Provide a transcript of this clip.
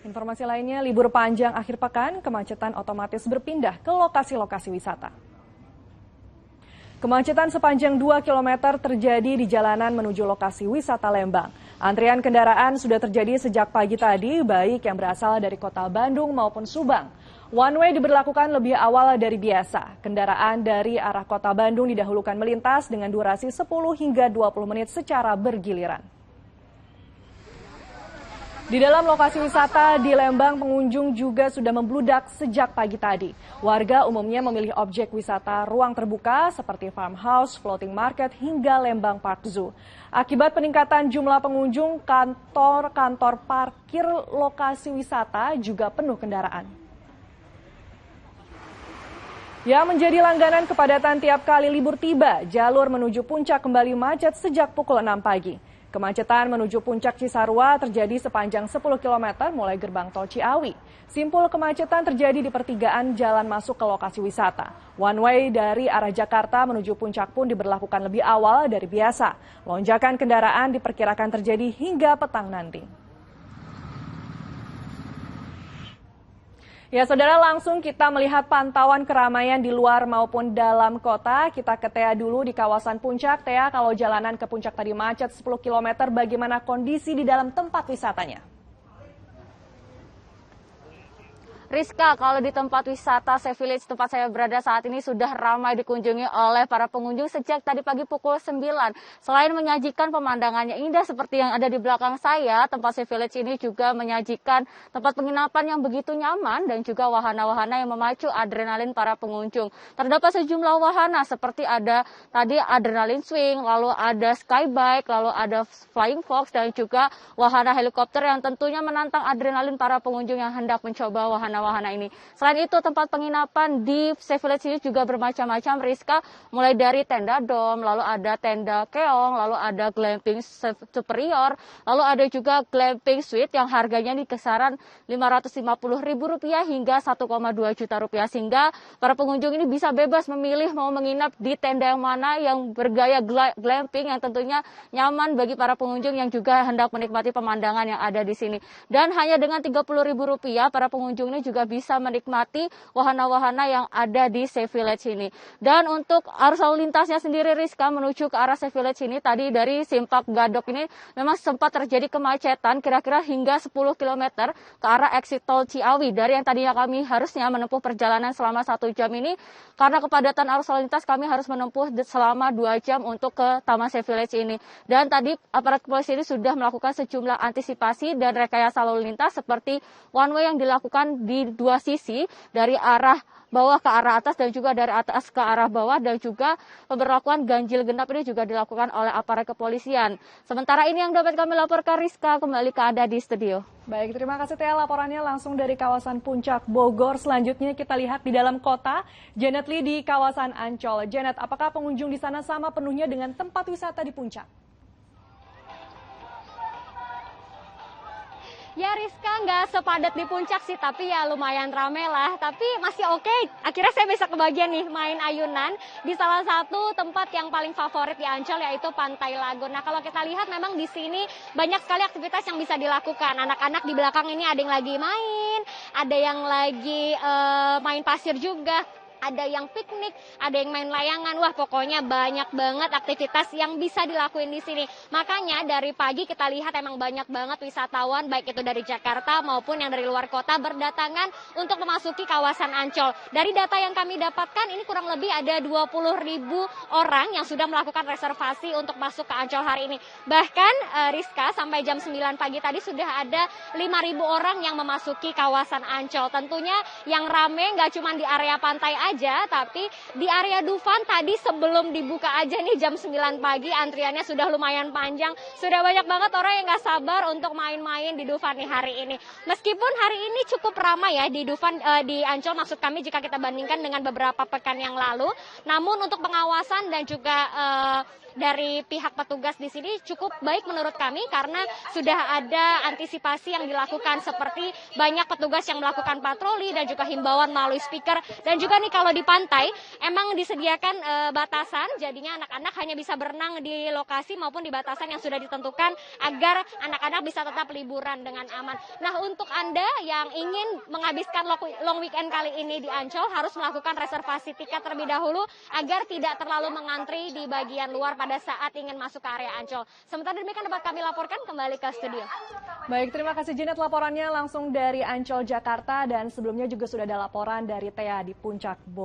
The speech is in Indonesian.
Informasi lainnya, libur panjang akhir pekan, kemacetan otomatis berpindah ke lokasi-lokasi wisata. Kemacetan sepanjang 2 km terjadi di jalanan menuju lokasi wisata Lembang. Antrian kendaraan sudah terjadi sejak pagi tadi, baik yang berasal dari kota Bandung maupun Subang. One way diberlakukan lebih awal dari biasa. Kendaraan dari arah kota Bandung didahulukan melintas dengan durasi 10 hingga 20 menit secara bergiliran. Di dalam lokasi wisata di Lembang, pengunjung juga sudah membludak sejak pagi tadi. Warga umumnya memilih objek wisata ruang terbuka seperti farmhouse, floating market, hingga Lembang Park Zoo. Akibat peningkatan jumlah pengunjung, kantor-kantor parkir lokasi wisata juga penuh kendaraan. Yang menjadi langganan kepadatan tiap kali libur tiba, jalur menuju puncak kembali macet sejak pukul 6 pagi. Kemacetan menuju puncak Cisarua terjadi sepanjang 10 km mulai gerbang tol Ciawi. Simpul kemacetan terjadi di pertigaan jalan masuk ke lokasi wisata. One way dari arah Jakarta menuju puncak pun diberlakukan lebih awal dari biasa. Lonjakan kendaraan diperkirakan terjadi hingga petang nanti. Ya, saudara, langsung kita melihat pantauan keramaian di luar maupun dalam kota. Kita ke Tea dulu di kawasan Puncak. Tea, kalau jalanan ke Puncak tadi macet 10 km, bagaimana kondisi di dalam tempat wisatanya? Rizka, kalau di tempat wisata Safe Village tempat saya berada saat ini sudah ramai dikunjungi oleh para pengunjung sejak tadi pagi pukul 9. Selain menyajikan pemandangannya indah seperti yang ada di belakang saya, tempat Safe Village ini juga menyajikan tempat penginapan yang begitu nyaman dan juga wahana-wahana yang memacu adrenalin para pengunjung. Terdapat sejumlah wahana seperti ada tadi adrenalin swing, lalu ada skybike, lalu ada flying fox dan juga wahana helikopter yang tentunya menantang adrenalin para pengunjung yang hendak mencoba wahana ini. Selain itu, tempat penginapan di Safe Village ini juga bermacam-macam, Rizka, mulai dari tenda dom, lalu ada tenda keong, lalu ada glamping superior, lalu ada juga glamping suite yang harganya di kisaran Rp550.000 hingga Rp1,2 juta, sehingga para pengunjung ini bisa bebas memilih mau menginap di tenda yang mana yang bergaya glamping yang tentunya nyaman bagi para pengunjung yang juga hendak menikmati pemandangan yang ada di sini. Dan hanya dengan Rp30.000 para pengunjung ini juga bisa menikmati wahana-wahana yang ada di Safe Village ini. Dan untuk arus lalu lintasnya sendiri, Rizka, menuju ke arah Safe Village ini tadi dari Simpak Gadok ini memang sempat terjadi kemacetan kira-kira hingga 10 km ke arah exit tol Ciawi. Dari yang tadinya kami harusnya menempuh perjalanan selama 1 jam ini, karena kepadatan arus lalu lintas kami harus menempuh selama 2 jam untuk ke Taman Safe Village ini. Dan tadi aparat kepolisian ini sudah melakukan sejumlah antisipasi dan rekayasa lalu lintas seperti one way yang dilakukan di dua sisi, dari arah bawah ke arah atas dan juga dari atas ke arah bawah, dan juga pemberlakuan ganjil genap ini juga dilakukan oleh aparat kepolisian. Sementara ini yang dapat kami laporkan, Rizka, kembali ke Anda di studio. Baik, terima kasih Tia, laporannya langsung dari kawasan Puncak Bogor. Selanjutnya kita lihat di dalam kota, Janet Lee di kawasan Ancol. Janet, apakah pengunjung di sana sama penuhnya dengan tempat wisata di Puncak? Ya Rizka, nggak sepadat di puncak sih, tapi ya lumayan rame lah. Tapi masih oke. Akhirnya saya bisa kebagian nih main ayunan di salah satu tempat yang paling favorit di Ancol, yaitu Pantai Lagun. Nah, kalau kita lihat memang di sini banyak sekali aktivitas yang bisa dilakukan. Anak-anak di belakang ini ada yang lagi main, ada yang lagi main pasir juga, ada yang piknik, ada yang main layangan. Wah, pokoknya banyak banget aktivitas yang bisa dilakuin di sini. Makanya dari pagi kita lihat emang banyak banget wisatawan, baik itu dari Jakarta maupun yang dari luar kota berdatangan untuk memasuki kawasan Ancol. Dari data yang kami dapatkan, ini kurang lebih ada 20.000 orang yang sudah melakukan reservasi untuk masuk ke Ancol hari ini. Bahkan Rizka, sampai jam 9 pagi tadi sudah ada 5.000 orang yang memasuki kawasan Ancol. Tentunya yang rame nggak cuma di area pantai aja, tapi di area Dufan tadi sebelum dibuka aja nih jam 9 pagi antriannya sudah lumayan panjang. Sudah banyak banget orang yang nggak sabar untuk main-main di Dufan nih hari ini. Meskipun hari ini cukup ramai ya di Dufan, di Ancol maksud kami, jika kita bandingkan dengan beberapa pekan yang lalu. Namun untuk pengawasan dan juga dari pihak petugas di sini cukup baik menurut kami karena sudah ada antisipasi yang dilakukan seperti banyak petugas yang melakukan patroli dan juga himbauan melalui speaker. Dan juga nih kalau di pantai emang disediakan batasan, jadinya anak-anak hanya bisa berenang di lokasi maupun di batasan yang sudah ditentukan agar anak-anak bisa tetap liburan dengan aman. Nah, untuk Anda yang ingin menghabiskan long weekend kali ini di Ancol harus melakukan reservasi tiket terlebih dahulu agar tidak terlalu mengantri di bagian luar pada saat ingin masuk ke area Ancol. Sementara demikian dapat kami laporkan kembali ke studio. Baik, terima kasih Janet laporannya langsung dari Ancol, Jakarta, dan sebelumnya juga sudah ada laporan dari Tea di Puncak Bogor.